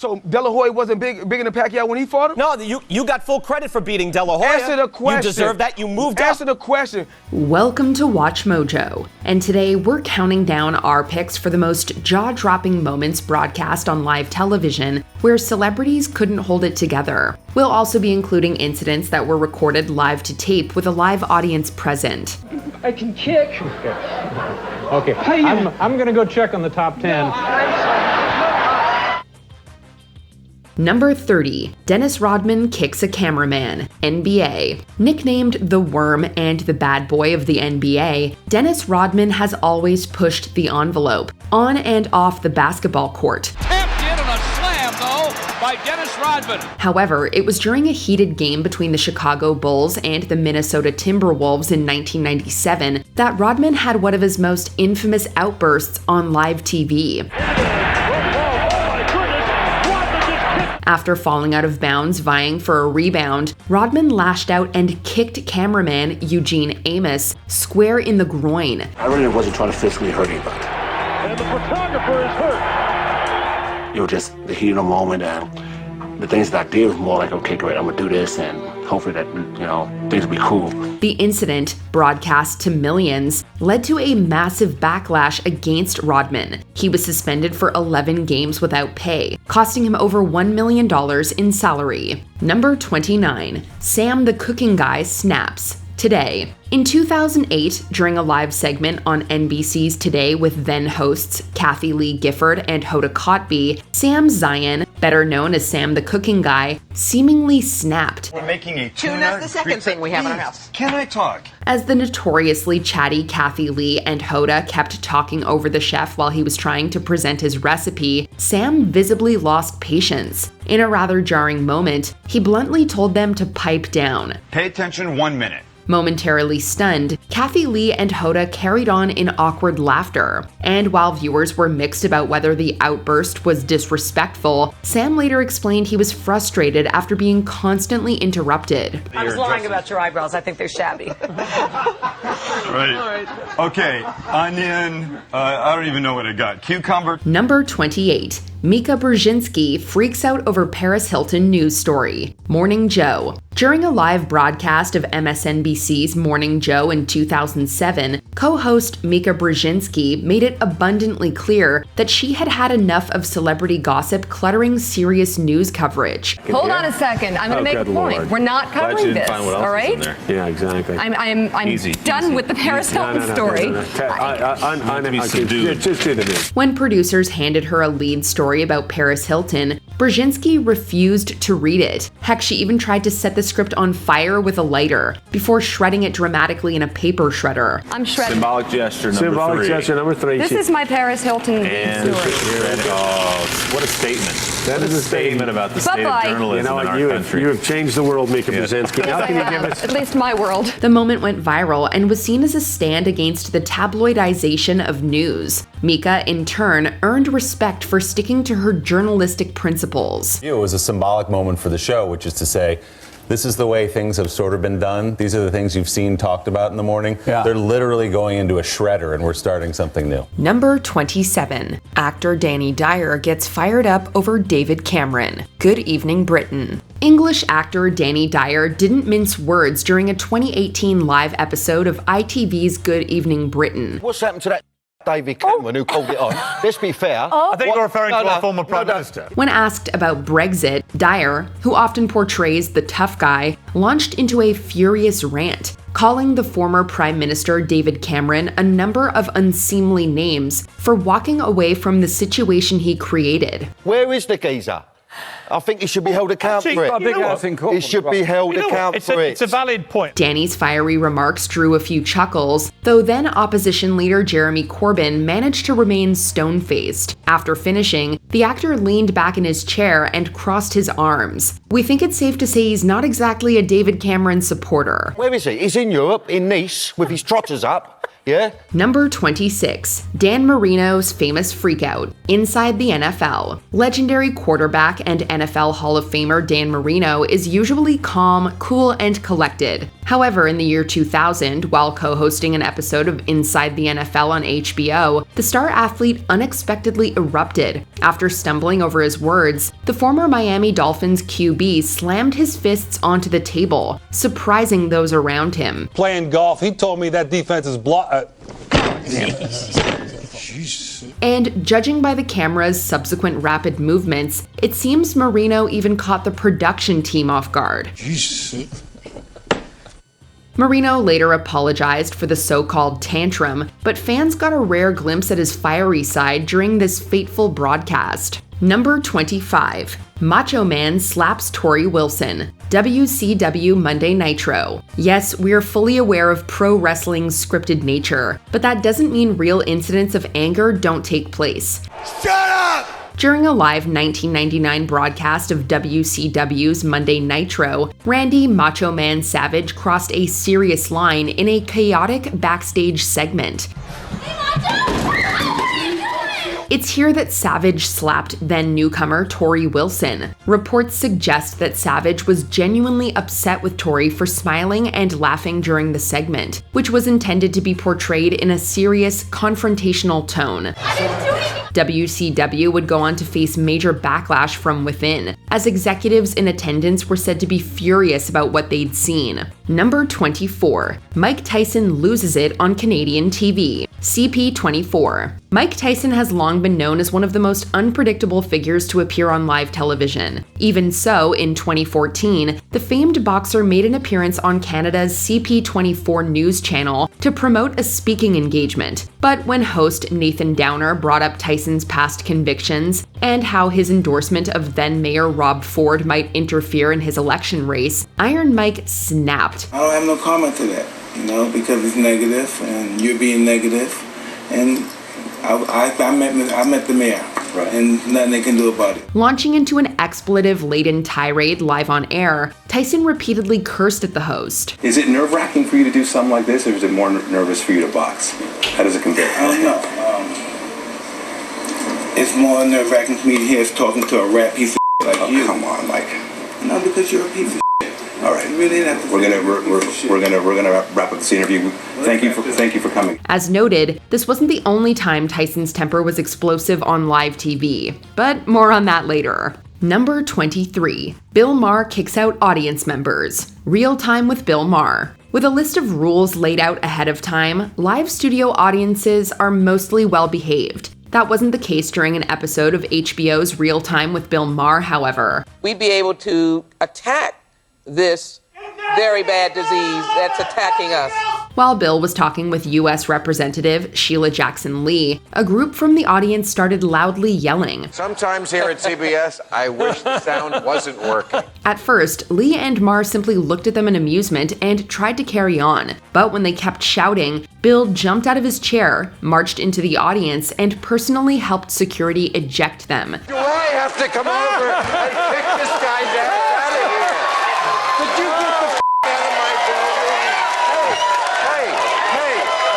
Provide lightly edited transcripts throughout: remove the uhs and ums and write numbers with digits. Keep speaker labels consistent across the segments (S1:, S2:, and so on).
S1: So De La Hoya wasn't bigger than Pacquiao when he fought him?
S2: No, you got full credit for beating De La Hoya.
S1: Answer the question.
S2: You deserve that. You moved up.
S1: Answer the question.
S3: Welcome to Watch Mojo, and today we're counting down our picks for the most jaw-dropping moments broadcast on live television where celebrities couldn't hold it together. We'll also be including incidents that were recorded live to tape with a live audience present.
S4: I can kick.
S5: Okay, I'm going to go check on the top 10.
S3: Number 30, Dennis Rodman kicks a cameraman, NBA. Nicknamed the Worm and the Bad Boy of the NBA, Dennis Rodman has always pushed the envelope, on and off the basketball court.
S6: Tapped in on a slam, though, by Dennis Rodman.
S3: However, it was during a heated game between the Chicago Bulls and the Minnesota Timberwolves in 1997 that Rodman had one of his most infamous outbursts on live TV. After falling out of bounds vying for a rebound, Rodman lashed out and kicked cameraman Eugene Amos square in the groin.
S7: I really wasn't trying to physically hurt anybody.
S8: And the photographer is hurt.
S7: It was just the heat of the moment, and the things that I did was more like, okay, great, I'm gonna do this, and hopefully that, things will be cool.
S3: The incident, broadcast to millions, led to a massive backlash against Rodman. He was suspended for 11 games without pay, costing him over $1 million in salary. Number 29, Sam the Cooking Guy snaps. Today. In 2008, during a live segment on NBC's Today with then hosts Kathy Lee Gifford and Hoda Kotb, Sam Zion, better known as Sam the Cooking Guy, seemingly snapped.
S9: We're making a
S10: tuna's the second thing we have in our house.
S9: Can I talk?
S3: As the notoriously chatty Kathy Lee and Hoda kept talking over the chef while he was trying to present his recipe, Sam visibly lost patience. In a rather jarring moment, he bluntly told them to pipe down.
S9: Pay attention 1 minute.
S3: Momentarily stunned, Kathy Lee and Hoda carried on in awkward laughter. And while viewers were mixed about whether the outburst was disrespectful, Sam later explained he was frustrated after being constantly interrupted.
S10: I was lying about your eyebrows. I think they're shabby.
S9: Right. Okay, onion, I don't even know what I got. Cucumber.
S3: Number 28. Mika Brzezinski freaks out over Paris Hilton news story. Morning Joe. During a live broadcast of MSNBC's Morning Joe in 2007, co-host Mika Brzezinski made it abundantly clear that she had had enough of celebrity gossip cluttering serious news coverage.
S11: Hold on a second. I'm going to make a point.
S12: Lord.
S11: We're not covering this, all right?
S12: Yeah, exactly.
S11: I'm done with the Paris Hilton story.
S12: Just do the news.
S3: When producers handed her a lead story about Paris Hilton, Brzezinski refused to read it. Heck, she even tried to set the script on fire with a lighter before shredding it dramatically in a paper shredder.
S11: I'm shredding.
S12: Symbolic gesture number 3.
S11: This is my Paris Hilton story.
S12: What a statement. That is a statement about the state of journalism in our country. You have changed the world, Mika Brzezinski. How can you give us...
S11: At least my world.
S3: The moment went viral and was seen as a stand against the tabloidization of news. Mika, in turn, earned respect for sticking to her journalistic principles.
S13: It was a symbolic moment for the show, which is to say, this is the way things have sort of been done. These are the things you've seen talked about in the morning. Yeah. They're literally going into a shredder and we're starting something new.
S3: Number 27. Actor Danny Dyer gets fired up over David Cameron. Good Evening Britain. English actor Danny Dyer didn't mince words during a 2018 live episode of ITV's Good Evening Britain.
S14: What's happened to that David Cameron who called it on? Let's be fair.
S15: I think you're referring to our former Prime Minister.
S3: When asked about Brexit, Dyer, who often portrays the tough guy, launched into a furious rant, calling the former Prime Minister David Cameron a number of unseemly names for walking away from the situation he created.
S14: Where is the geezer? I think he should be held accountable for it. He should be held accountable for it.
S15: It's a valid point.
S3: Danny's fiery remarks drew a few chuckles, though then opposition leader Jeremy Corbyn managed to remain stone-faced. After finishing, the actor leaned back in his chair and crossed his arms. We think it's safe to say he's not exactly a David Cameron supporter.
S14: Where is he? He's in Europe, in Nice, with his trotters up. Yeah.
S3: Number 26. Dan Marino's famous freakout. Inside the NFL. Legendary quarterback and NFL Hall of Famer Dan Marino is usually calm, cool, and collected. However, in the year 2000, while co-hosting an episode of Inside the NFL on HBO, the star athlete unexpectedly erupted. After stumbling over his words, the former Miami Dolphins QB slammed his fists onto the table, surprising those around him.
S4: Playing golf, he told me that defense is
S3: And judging by the camera's subsequent rapid movements, it seems Marino even caught the production team off guard. Marino later apologized for the so-called tantrum, but fans got a rare glimpse at his fiery side during this fateful broadcast. Number 25. Macho Man slaps Tori Wilson. WCW Monday Nitro. Yes, we're fully aware of pro wrestling's scripted nature, but that doesn't mean real incidents of anger don't take place.
S16: Shut up!
S3: During a live 1999 broadcast of WCW's Monday Nitro, Randy Macho Man Savage crossed a serious line in a chaotic backstage segment. It's here that Savage slapped then-newcomer Tori Wilson. Reports suggest that Savage was genuinely upset with Tori for smiling and laughing during the segment, which was intended to be portrayed in a serious, confrontational tone. WCW would go on to face major backlash from within, as executives in attendance were said to be furious about what they'd seen. Number 24. Mike Tyson loses it on Canadian TV. CP24. Mike Tyson has long been known as one of the most unpredictable figures to appear on live television. Even so, in 2014, the famed boxer made an appearance on Canada's CP24 news channel to promote a speaking engagement. But when host Nathan Downer brought up Tyson's past convictions and how his endorsement of then-Mayor Rob Ford might interfere in his election race, Iron Mike snapped.
S17: I don't have no comment to that, because it's negative and you're being negative. And I met the mayor, and nothing they can do about it.
S3: Launching into an expletive-laden tirade live on air, Tyson repeatedly cursed at the host.
S18: Is it nerve-wracking for you to do something like this, or is it more nervous for you to box? How does it compare?
S17: I don't know. It's more nerve-wracking for me to hear us talking to a rat piece of like you.
S18: Come on, Mike.
S17: No, because you're a piece of
S18: All right.
S17: Really
S18: we're gonna wrap up this interview. Thank you for coming.
S3: As noted, this wasn't the only time Tyson's temper was explosive on live TV, but more on that later. Number 23. Bill Maher kicks out audience members. Real Time with Bill Maher. With a list of rules laid out ahead of time, live studio audiences are mostly well behaved. That wasn't the case during an episode of HBO's Real Time with Bill Maher, however.
S19: We'd be able to attack this very bad disease that's attacking us.
S3: While Bill was talking with U.S. Representative Sheila Jackson Lee, a group from the audience started loudly yelling.
S20: Sometimes here at CBS, I wish the sound wasn't working.
S3: At first, Lee and Maher simply looked at them in amusement and tried to carry on. But when they kept shouting, Bill jumped out of his chair, marched into the audience, and personally helped security eject them.
S20: Do I have to come over and kick this guy down? Out of here. Did you get the out of my building?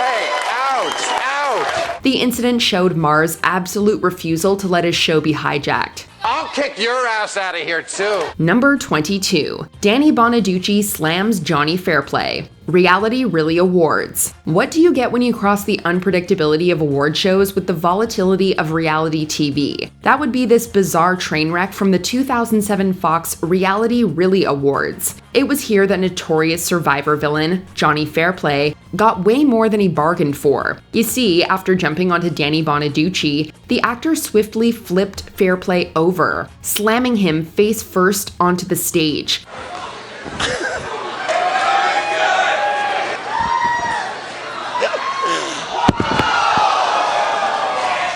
S20: Hey, ouch.
S3: The incident showed Maher's absolute refusal to let his show be hijacked.
S20: I'll kick your ass out of here too.
S3: Number 22. Danny Bonaducci slams Johnny Fairplay. Reality Really Awards. What do you get when you cross the unpredictability of award shows with the volatility of reality TV? That would be this bizarre train wreck from the 2007 Fox Reality Really Awards. It was here that notorious Survivor villain, Johnny Fairplay, got way more than he bargained for. You see, after jumping onto Danny Bonaducci, the actor swiftly flipped Fairplay over, slamming him face first onto the stage.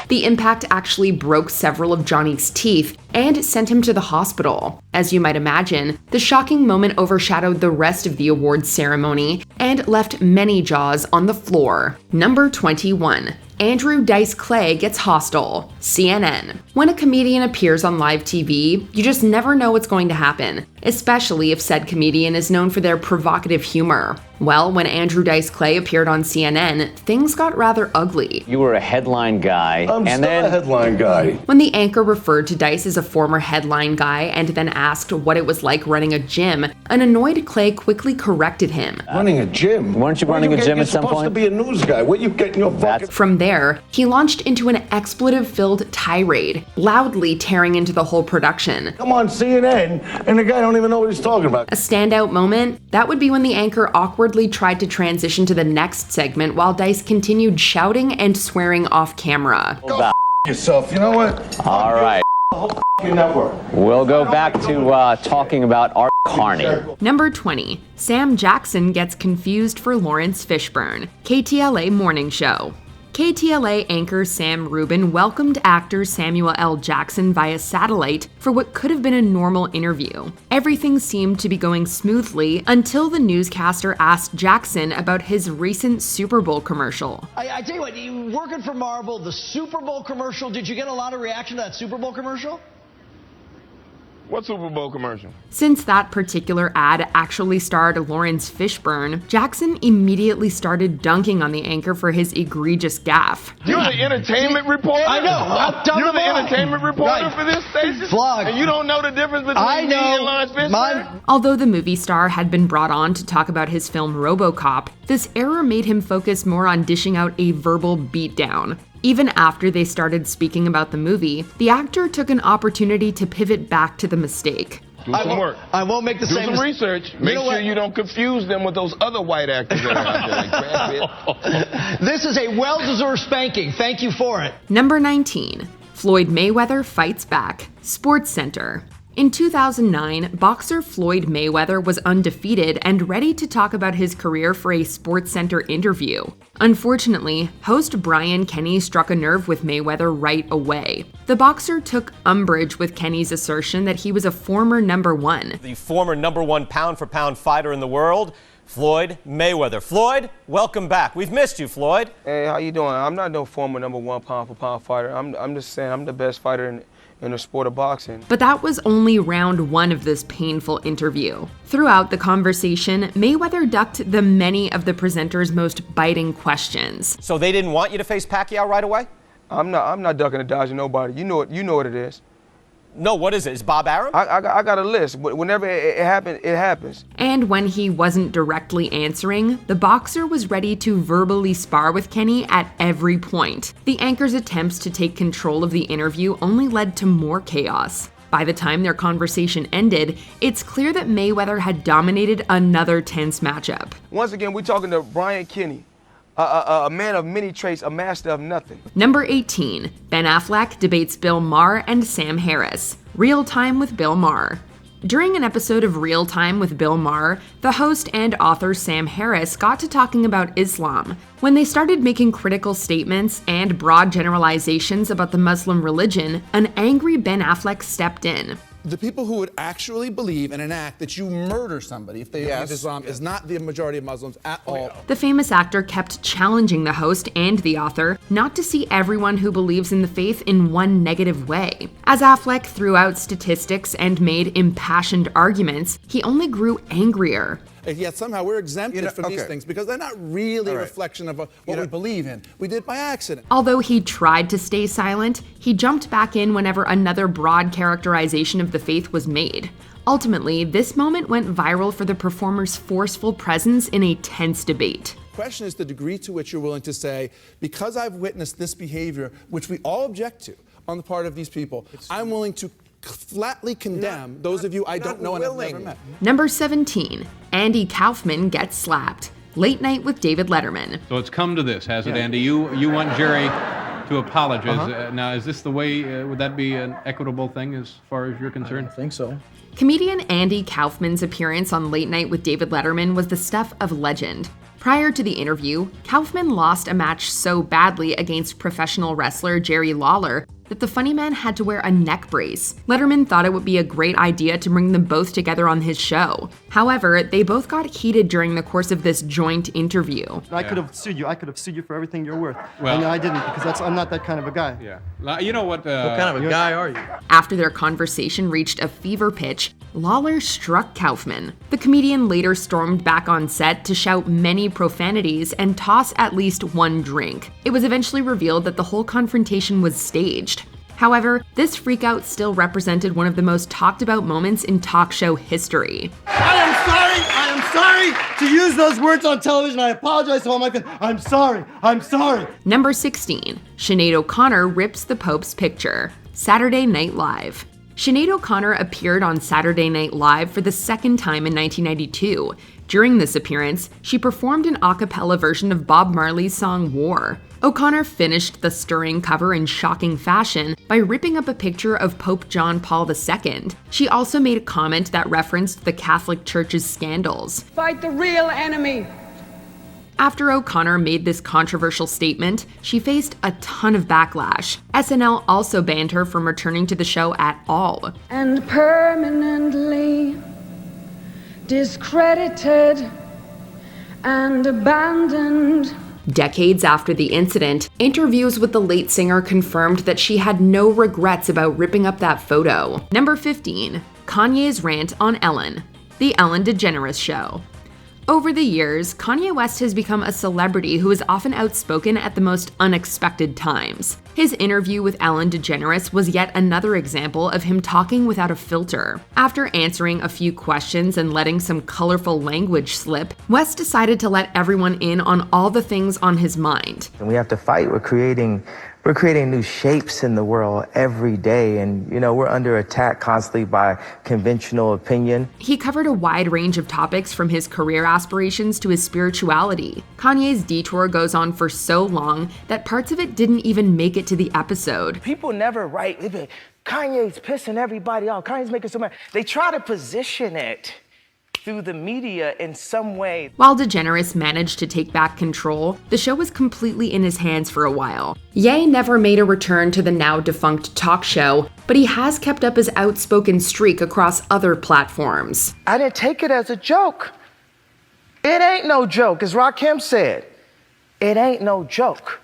S3: The impact actually broke several of Johnny's teeth and sent him to the hospital. As you might imagine, the shocking moment overshadowed the rest of the awards ceremony and left many jaws on the floor. Number 21. Andrew Dice Clay gets hostile. CNN. When a comedian appears on live TV, you just never know what's going to happen, especially if said comedian is known for their provocative humor. Well, when Andrew Dice Clay appeared on CNN, things got rather ugly.
S21: You were a headline guy,
S14: I'm still a headline guy.
S3: When the anchor referred to Dice as a former headline guy and then asked what it was like running a gym, an annoyed Clay quickly corrected him.
S16: Running a gym?
S5: Weren't you running a gym at some point?
S16: You're supposed to be a news guy. Where you getting your fucking...
S3: From there, he launched into an expletive-filled tirade, loudly tearing into the whole production.
S16: Come on CNN, and the guy don't even know what he's talking about.
S3: A standout moment, that would be when the anchor awkwardly tried to transition to the next segment while Dice continued shouting and swearing off camera.
S16: Go f yourself, you know what?
S5: All right. We'll go back to talking about Art Carney.
S3: Number 20. Sam Jackson gets confused for Lawrence Fishburne. KTLA Morning Show. KTLA anchor Sam Rubin welcomed actor Samuel L. Jackson via satellite for what could have been a normal interview. Everything seemed to be going smoothly until the newscaster asked Jackson about his recent Super Bowl commercial.
S21: I tell you what, you working for Marvel, the Super Bowl commercial, did you get a lot of reaction to that Super Bowl commercial?
S1: What Super Bowl commercial?
S3: Since that particular ad actually starred Lawrence Fishburne, Jackson immediately started dunking on the anchor for his egregious gaffe.
S1: You're the entertainment reporter?
S21: I know.
S1: You're the entertainment reporter for this station?
S21: Vlog.
S1: And you don't know the difference between me and Lawrence Fishburne?
S3: Although the movie star had been brought on to talk about his film RoboCop, this error made him focus more on dishing out a verbal beatdown. Even after they started speaking about the movie, the actor took an opportunity to pivot back to the mistake.
S1: Do some work.
S21: I won't make the same.
S1: Do some research. Make sure you don't confuse them with those other white actors that are out there, like Brad Pitt.
S21: This is a well-deserved spanking. Thank you for it.
S3: Number 19. Floyd Mayweather fights back. Sports Center. In 2009, boxer Floyd Mayweather was undefeated and ready to talk about his career for a SportsCenter interview. Unfortunately, host Brian Kenny struck a nerve with Mayweather right away. The boxer took umbrage with Kenny's assertion that he was a former number one.
S2: The former number one pound-for-pound fighter in the world, Floyd Mayweather. Floyd, welcome back. We've missed you, Floyd.
S1: Hey, how you doing? I'm not no former number one pound-for-pound fighter. I'm just saying I'm the best fighter in the sport of boxing.
S3: But that was only round one of this painful interview. Throughout the conversation, Mayweather ducked the many of the presenter's most biting questions.
S2: So they didn't want you to face Pacquiao right away?
S1: I'm not ducking and dodging nobody. You know what it is.
S2: No, what is it? Is Bob Arum?
S1: I got a list. Whenever it happens, it happens.
S3: And when he wasn't directly answering, the boxer was ready to verbally spar with Kenny at every point. The anchor's attempts to take control of the interview only led to more chaos. By the time their conversation ended, it's clear that Mayweather had dominated another tense matchup.
S1: Once again, we're talking to Brian Kenny. A man of many traits, a master of nothing.
S3: Number 18. Ben Affleck debates Bill Maher and Sam Harris. Real Time with Bill Maher. During an episode of Real Time with Bill Maher, the host and author Sam Harris got to talking about Islam. When they started making critical statements and broad generalizations about the Muslim religion, an angry Ben Affleck stepped in.
S22: The people who would actually believe and enact that you murder somebody if they believe Islam is not the majority of Muslims at all.
S3: The famous actor kept challenging the host and the author not to see everyone who believes in the faith in one negative way. As Affleck threw out statistics and made impassioned arguments, he only grew angrier.
S22: And yet somehow we're exempted from these things because they're not really a reflection of what we believe in. We did by accident.
S3: Although he tried to stay silent, he jumped back in whenever another broad characterization of the faith was made. Ultimately, this moment went viral for the performer's forceful presence in a tense debate.
S22: The question is the degree to which you're willing to say, because I've witnessed this behavior, which we all object to on the part of these people, I'm willing to flatly condemn those of you I don't know and have never met.
S3: Number 17. Andy Kaufman gets slapped. Late Night with David Letterman.
S5: So it's come to this, has it, Andy? You want Jerry to apologize. Now, is this the way, would that be an equitable thing as far as you're concerned?
S22: I think so.
S3: Comedian Andy Kaufman's appearance on Late Night with David Letterman was the stuff of legend. Prior to the interview, Kaufman lost a match so badly against professional wrestler Jerry Lawler that the funny man had to wear a neck brace. Letterman thought it would be a great idea to bring them both together on his show. However, they both got heated during the course of this joint interview.
S23: I could have sued you. I could have sued you for everything you're worth.
S5: Well,
S23: and I didn't because I'm not that kind of a guy.
S5: Yeah. You know what?
S23: What kind of a guy are you?
S3: After their conversation reached a fever pitch, Lawler struck Kaufman. The comedian later stormed back on set to shout many profanities and toss at least one drink. It was eventually revealed that the whole confrontation was staged. However, this freakout still represented one of the most talked about moments in talk show history.
S23: I am sorry to use those words on television. I apologize to all my fans. I'm sorry.
S3: Number 16, Sinead O'Connor rips the Pope's picture. Saturday Night Live. Sinead O'Connor appeared on Saturday Night Live for the second time in 1992. During this appearance, she performed an a cappella version of Bob Marley's song War. O'Connor finished the stirring cover in shocking fashion by ripping up a picture of Pope John Paul II. She also made a comment that referenced the Catholic Church's scandals.
S6: Fight the real enemy.
S3: After O'Connor made this controversial statement, she faced a ton of backlash. SNL also banned her from returning to the show at all.
S6: And permanently discredited and abandoned.
S3: Decades after the incident, interviews with the late singer confirmed that she had no regrets about ripping up that photo. Number 15, Kanye's rant on Ellen, The Ellen DeGeneres Show. Over the years, Kanye West has become a celebrity who is often outspoken at the most unexpected times. His interview with Ellen DeGeneres was yet another example of him talking without a filter. After answering a few questions and letting some colorful language slip, West decided to let everyone in on all the things on his mind.
S7: And we have to fight. We're creating new shapes in the world every day, and we're under attack constantly by conventional opinion.
S3: He covered a wide range of topics from his career aspirations to his spirituality. Kanye's detour goes on for so long that parts of it didn't even make it to the episode.
S21: People never write, Kanye's pissing everybody off, Kanye's making so much. They try to position it through the media in some way.
S3: While DeGeneres managed to take back control, the show was completely in his hands for a while. Ye never made a return to the now defunct talk show, but he has kept up his outspoken streak across other platforms.
S21: I didn't take it as a joke. It ain't no joke, as Rakim said. It ain't no joke.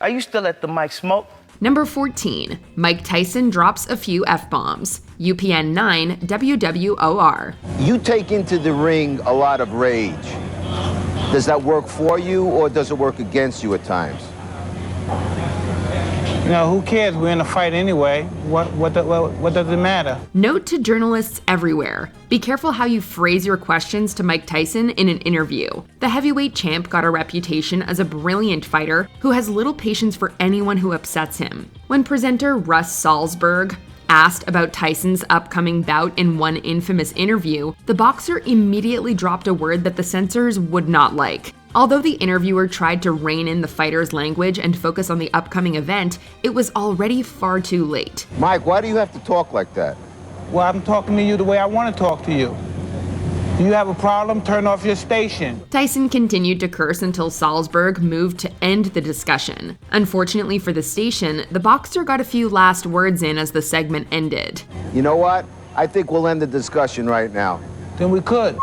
S21: Are you still at the mic smoke?
S3: Number 14, Mike Tyson drops a few F-bombs. UPN 9 WWOR.
S14: You take into the ring a lot of rage. Does that work for you or does it work against you at times?
S21: Who cares? We're in a fight anyway. What does it matter?
S3: Note to journalists everywhere, be careful how you phrase your questions to Mike Tyson in an interview. The heavyweight champ got a reputation as a brilliant fighter who has little patience for anyone who upsets him. When presenter Russ Salzberg asked about Tyson's upcoming bout in one infamous interview, the boxer immediately dropped a word that the censors would not like. Although the interviewer tried to rein in the fighter's language and focus on the upcoming event, it was already far too late.
S14: Mike, why do you have to talk like that?
S21: Well, I'm talking to you the way I want to talk to you. Do you have a problem? Turn off your station.
S3: Tyson continued to curse until Salzberg moved to end the discussion. Unfortunately for the station, the boxer got a few last words in as the segment ended.
S14: You know what? I think we'll end the discussion right now.
S21: Then we could.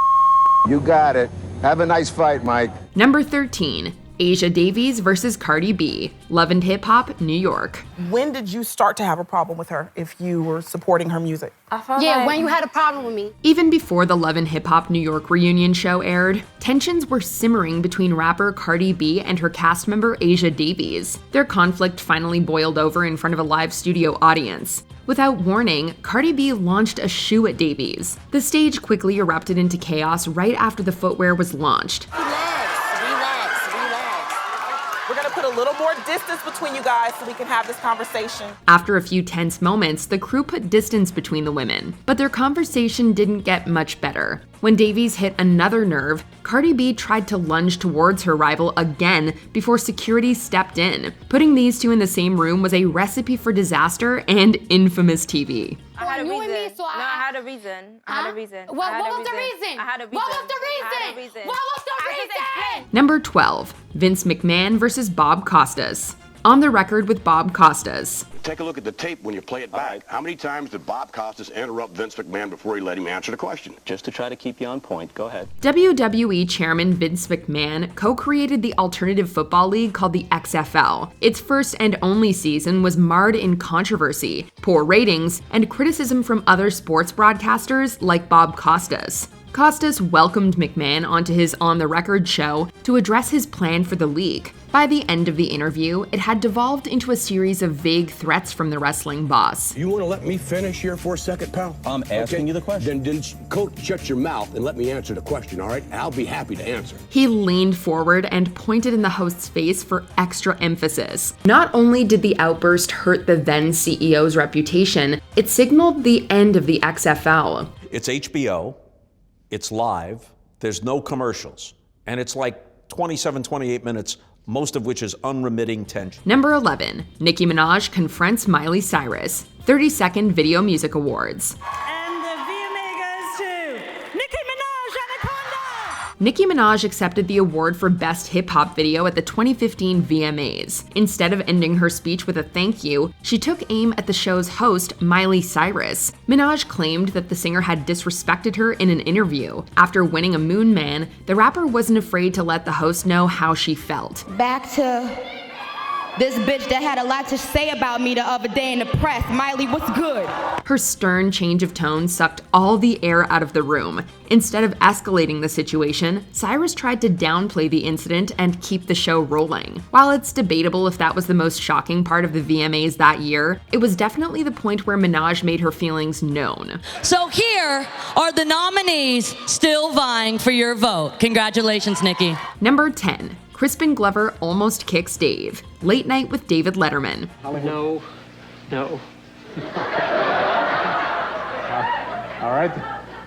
S14: You got it. Have a nice fight, Mike.
S3: Number 13, Asia Davies versus Cardi B, Love and Hip Hop, New York.
S10: When did you start to have a problem with her if you were supporting her music?
S8: When you had a problem with me.
S3: Even before the Love and Hip Hop New York reunion show aired, tensions were simmering between rapper Cardi B and her cast member Asia Davies. Their conflict finally boiled over in front of a live studio audience. Without warning, Cardi B launched a shoe at Davies. The stage quickly erupted into chaos right after the footwear was launched.
S10: We're gonna put a little more distance between you guys so we can have this conversation.
S3: After a few tense moments, the crew put distance between the women, but their conversation didn't get much better. When Davies hit another nerve, Cardi B tried to lunge towards her rival again before security stepped in. Putting these two in the same room was a recipe for disaster and infamous TV.
S8: I had a reason.
S11: What was the reason?
S8: What was the reason?
S3: Number 12, Vince McMahon versus Bob Costas. On the record with Bob Costas.
S24: Take a look at the tape when you play it back. How many times did Bob Costas interrupt Vince McMahon before he let him answer the question?
S25: Just to try to keep you on point. Go ahead.
S3: WWE chairman Vince McMahon co-created the alternative football league called the XFL. Its first and only season was marred in controversy, poor ratings, and criticism from other sports broadcasters like Bob Costas. Costas welcomed McMahon onto his On the Record show to address his plan for the league. By the end of the interview, it had devolved into a series of vague threats from the wrestling boss.
S24: You want to let me finish here for a second, pal?
S25: I'm asking you the question.
S24: Then coach, shut your mouth and let me answer the question, all right? I'll be happy to answer.
S3: He leaned forward and pointed in the host's face for extra emphasis. Not only did the outburst hurt the then CEO's reputation, it signaled the end of the XFL.
S4: It's HBO, it's live, there's no commercials, and it's like 27, 28 minutes, most of which is unremitting tension.
S3: Number 11, Nicki Minaj confronts Miley Cyrus. 30-second Video Music Awards.
S9: And the VMA goes to Nicki Minaj, Anaconda!
S3: Nicki Minaj accepted the award for Best Hip Hop Video at the 2015 VMAs. Instead of ending her speech with a thank you, she took aim at the show's host, Miley Cyrus. Minaj claimed that the singer had disrespected her in an interview. After winning a Moon Man, the rapper wasn't afraid to let the host know how she felt.
S8: Back to this bitch that had a lot to say about me the other day in the press. Miley, what's good?
S3: Her stern change of tone sucked all the air out of the room. Instead of escalating the situation, Cyrus tried to downplay the incident and keep the show rolling. While it's debatable if that was the most shocking part of the VMAs that year, it was definitely the point where Minaj made her feelings known.
S9: So here are the nominees still vying for your vote. Congratulations, Nicki.
S3: Number 10. Crispin Glover almost kicks Dave. Late Night with David Letterman.
S12: No. All right,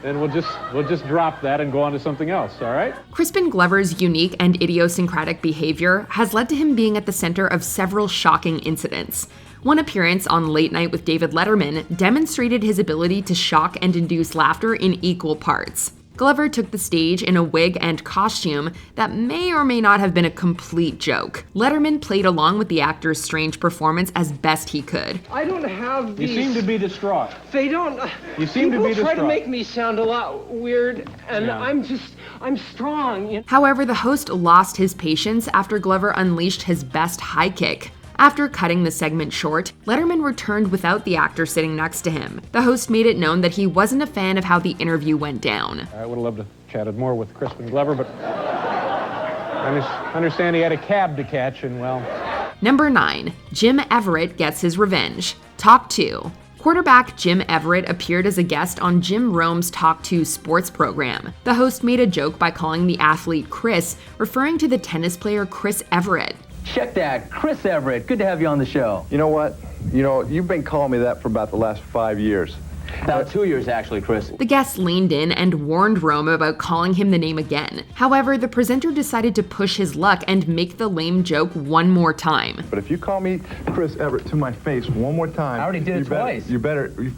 S12: then we'll just drop that and go on to something else, all right?
S3: Crispin Glover's unique and idiosyncratic behavior has led to him being at the center of several shocking incidents. One appearance on Late Night with David Letterman demonstrated his ability to shock and induce laughter in equal parts. Glover took the stage in a wig and costume that may or may not have been a complete joke. Letterman played along with the actor's strange performance as best he could.
S12: I don't have these... You seem to be distraught.
S13: They don't...
S12: You seem to be distraught.
S13: People try to make me sound a lot weird, and yeah. I'm strong. You know?
S3: However, the host lost his patience after Glover unleashed his best high kick. After cutting the segment short, Letterman returned without the actor sitting next to him. The host made it known that he wasn't a fan of how the interview went down.
S12: I would have loved to chatted more with Crispin Glover, but I understand he had a cab to catch, and well...
S3: Number 9. Jim Everett gets his revenge. Talk 2. Quarterback Jim Everett appeared as a guest on Jim Rome's Talk 2 sports program. The host made a joke by calling the athlete Chris, referring to the tennis player Chris Everett.
S15: Check that, Chris Everett. Good to have you on the show.
S18: You know what? You've been calling me that for about the last 5 years.
S15: About 2 years, actually, Chris.
S3: The guest leaned in and warned Rome about calling him the name again. However, the presenter decided to push his luck and make the lame joke one more time.
S18: But if you call me Chris Everett to my face one more time...
S15: I already did it twice.
S18: If you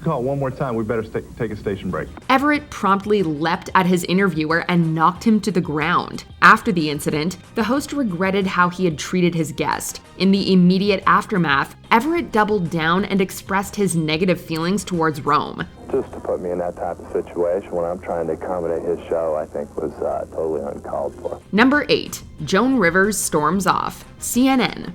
S18: call it one more time, we better take a station break.
S3: Everett promptly leapt at his interviewer and knocked him to the ground. After the incident, the host regretted how he had treated his guest. In the immediate aftermath, Everett doubled down and expressed his negative feelings towards Rome.
S26: Just to put me in that type of situation when I'm trying to accommodate his show, I think was totally uncalled for.
S3: Number 8. Joan Rivers storms off. CNN.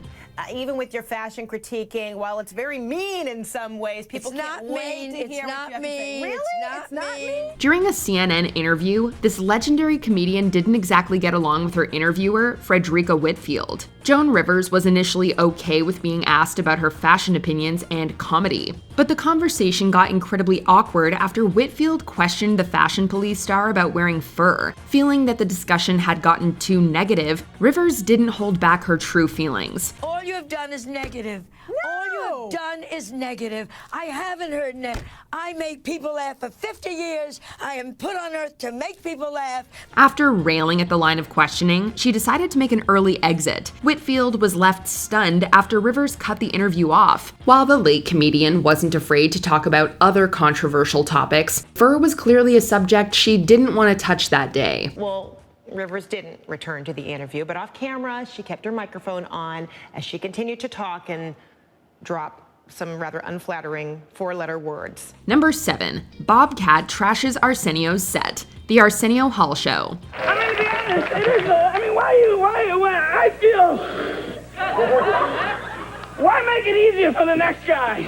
S27: Even with your fashion critiquing, while it's very mean in some ways, people can't wait to hear what you have to say. Really? It's not mean?
S3: During a CNN interview, this legendary comedian didn't exactly get along with her interviewer, Frederica Whitfield. Joan Rivers was initially okay with being asked about her fashion opinions and comedy. But the conversation got incredibly awkward after Whitfield questioned the fashion police star about wearing fur. Feeling that the discussion had gotten too negative, Rivers didn't hold back her true feelings.
S28: All you have done is negative.
S27: No.
S28: All you have done is negative. I haven't heard that. I make people laugh for 50 years. I am put on earth to make people laugh.
S3: After railing at the line of questioning, she decided to make an early exit. Whitfield was left stunned after Rivers cut the interview off. While the late comedian wasn't afraid to talk about other controversial topics, fur was clearly a subject she didn't want to touch that day.
S27: Well, Rivers didn't return to the interview, but off camera, she kept her microphone on as she continued to talk and drop some rather unflattering four-letter words.
S3: Number 7. Bobcat trashes Arsenio's set. The Arsenio Hall Show.
S13: I'm gonna be honest, it is, I feel... Why make it easier for the next guy?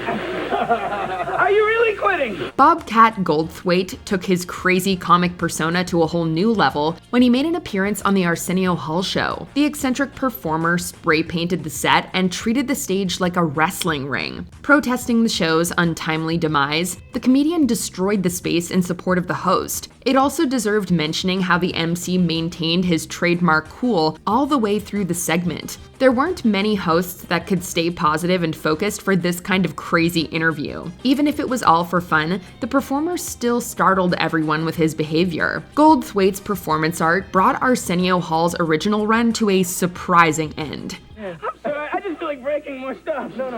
S13: Are you really quitting?
S3: Bobcat Goldthwait took his crazy comic persona to a whole new level when he made an appearance on the Arsenio Hall show. The eccentric performer spray-painted the set and treated the stage like a wrestling ring. Protesting the show's untimely demise, the comedian destroyed the space in support of the host. It also deserved mentioning how the MC maintained his trademark cool all the way through the segment. There weren't many hosts that could stay positive and focused for this kind of crazy interview. Even if it was all for fun, the performer still startled everyone with his behavior. Goldthwait's performance art brought Arsenio Hall's original run to a surprising end.
S13: I'm sorry, I just feel like breaking more stuff. No.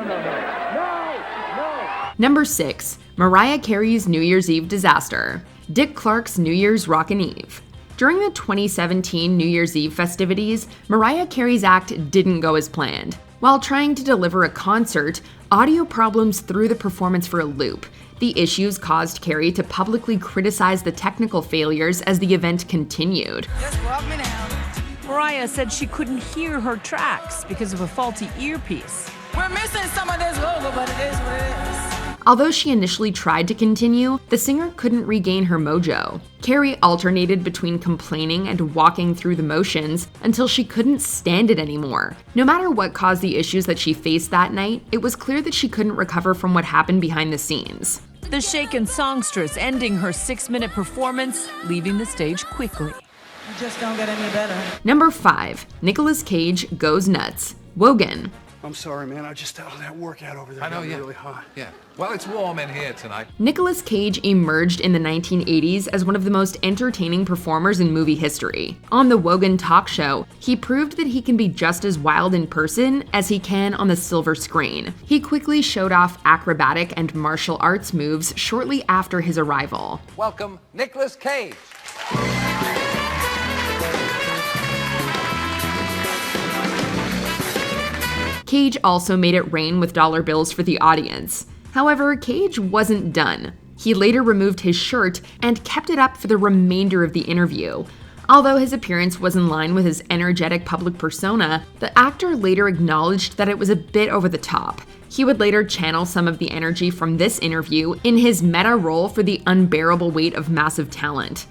S3: Number 6. Mariah Carey's New Year's Eve disaster. Dick Clark's New Year's Rockin' Eve. During the 2017 New Year's Eve festivities, Mariah Carey's act didn't go as planned. While trying to deliver a concert, audio problems threw the performance for a loop. The issues caused Carey to publicly criticize the technical failures as the event continued.
S1: Just walk me down. Mariah said she couldn't hear her tracks because of a faulty earpiece. We're missing some of this logo, but it is what it is.
S3: Although she initially tried to continue, the singer couldn't regain her mojo. Carey alternated between complaining and walking through the motions until she couldn't stand it anymore. No matter what caused the issues that she faced that night, it was clear that she couldn't recover from what happened behind the scenes.
S1: The shaken songstress ending her 6-minute performance, leaving the stage quickly. It just don't get any better.
S3: Number 5. Nicolas Cage goes nuts. Wogan.
S2: I'm sorry, man. I just all that workout over there.
S5: I know,
S2: got
S5: yeah.
S2: really hot.
S5: Yeah. Well, it's warm in here tonight.
S3: Nicolas Cage emerged in the 1980s as one of the most entertaining performers in movie history. On the Wogan talk show, he proved that he can be just as wild in person as he can on the silver screen. He quickly showed off acrobatic and martial arts moves shortly after his arrival.
S5: Welcome, Nicolas Cage.
S3: Cage also made it rain with dollar bills for the audience. However, Cage wasn't done. He later removed his shirt and kept it up for the remainder of the interview. Although his appearance was in line with his energetic public persona, the actor later acknowledged that it was a bit over the top. He would later channel some of the energy from this interview in his meta role for the unbearable weight of massive talent.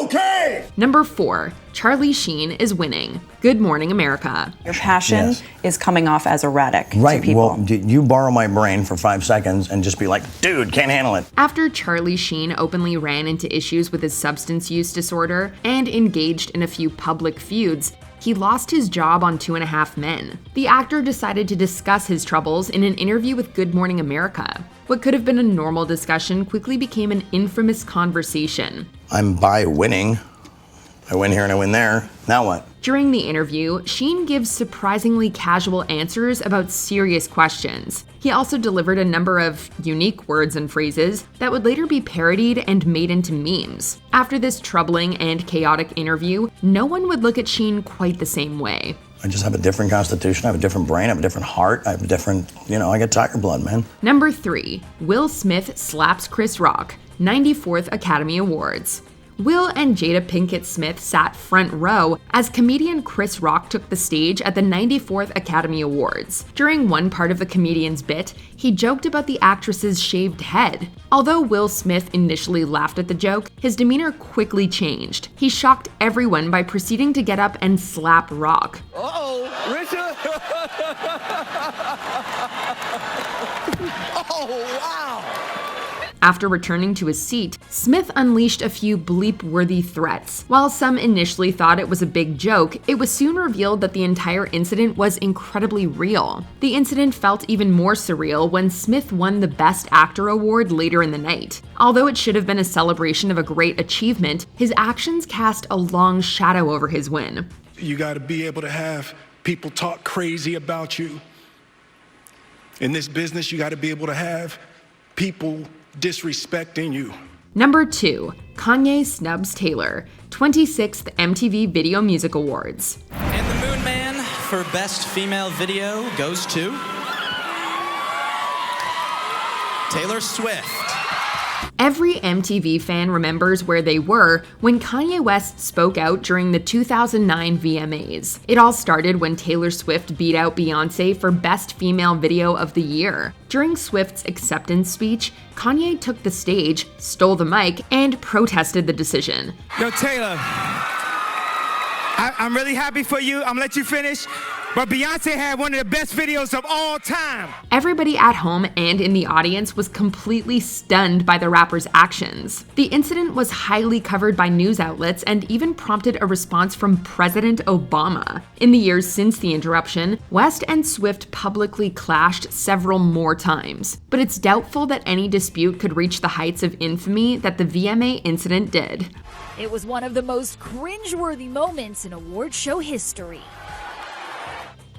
S2: Okay.
S3: Number 4. Charlie Sheen is winning. Good Morning America.
S16: Your passion is coming off as erratic
S17: right.
S16: to people.
S17: Well, you borrow my brain for 5 seconds and just be like, dude, can't handle it.
S3: After Charlie Sheen openly ran into issues with his substance use disorder and engaged in a few public feuds, he lost his job on 2.5 Men. The actor decided to discuss his troubles in an interview with Good Morning America. What could have been a normal discussion quickly became an infamous conversation.
S17: I'm by winning. I win here and I win there. Now what?
S3: During the interview, Sheen gives surprisingly casual answers about serious questions. He also delivered a number of unique words and phrases that would later be parodied and made into memes. After this troubling and chaotic interview, no one would look at Sheen quite the same way.
S17: I just have a different constitution, I have a different brain, I have a different heart, I have a different, I get tiger blood, man.
S3: Number 3. Will Smith slaps Chris Rock. 94th Academy Awards. Will and Jada Pinkett Smith sat front row as comedian Chris Rock took the stage at the 94th Academy Awards. During one part of the comedian's bit, he joked about the actress's shaved head. Although Will Smith initially laughed at the joke, his demeanor quickly changed. He shocked everyone by proceeding to get up and slap Rock.
S24: Uh-oh, Richard! Oh, wow!
S3: After returning to his seat, Smith unleashed a few bleep-worthy threats. While some initially thought it was a big joke, it was soon revealed that the entire incident was incredibly real. The incident felt even more surreal when Smith won the Best Actor award later in the night. Although it should have been a celebration of a great achievement, his actions cast a long shadow over his win.
S23: You gotta be able to have people talk crazy about you. In this business, you gotta be able to have people disrespecting you.
S3: Number 2. Kanye snubs Taylor. 26th MTV Video Music Awards.
S19: And the Moon Man for Best Female Video goes to Taylor Swift.
S3: Every MTV fan remembers where they were when Kanye West spoke out during the 2009 VMAs. It all started when Taylor Swift beat out Beyoncé for Best Female Video of the Year. During Swift's acceptance speech, Kanye took the stage, stole the mic, and protested the decision.
S6: Yo, Taylor, I'm really happy for you. I'm gonna let you finish. But Beyonce had one of the best videos of all time.
S3: Everybody at home and in the audience was completely stunned by the rapper's actions. The incident was highly covered by news outlets and even prompted a response from President Obama. In the years since the interruption, West and Swift publicly clashed several more times. But it's doubtful that any dispute could reach the heights of infamy that the VMA incident did.
S7: It was one of the most cringeworthy moments in award show history.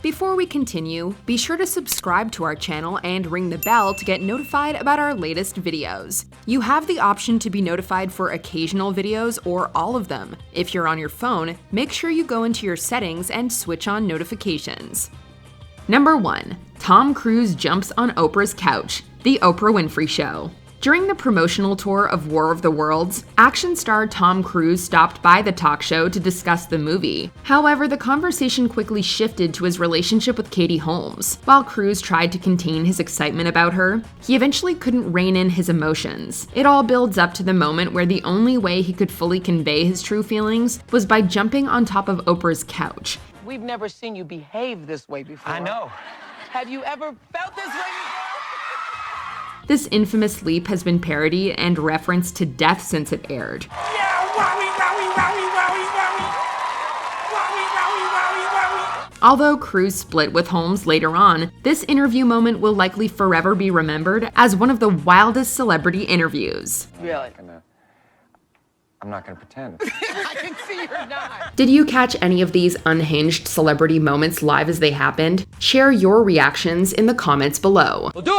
S3: Before we continue, be sure to subscribe to our channel and ring the bell to get notified about our latest videos. You have the option to be notified for occasional videos or all of them. If you're on your phone, make sure you go into your settings and switch on notifications. Number 1. Tom Cruise jumps on Oprah's couch. The Oprah Winfrey Show. During the promotional tour of War of the Worlds, action star Tom Cruise stopped by the talk show to discuss the movie. However, the conversation quickly shifted to his relationship with Katie Holmes. While Cruise tried to contain his excitement about her, he eventually couldn't rein in his emotions. It all builds up to the moment where the only way he could fully convey his true feelings was by jumping on top of Oprah's couch.
S10: We've never seen you behave this way before.
S6: I know.
S10: Have you ever felt this way before?
S3: This infamous leap has been parodied and referenced to death since it aired. Although Cruise split with Holmes later on, this interview moment will likely forever be remembered as one of the wildest celebrity interviews.
S10: Really?
S11: I'm not gonna pretend.
S10: I can see you're not.
S3: Did you catch any of these unhinged celebrity moments live as they happened? Share your reactions in the comments below.
S10: We'll do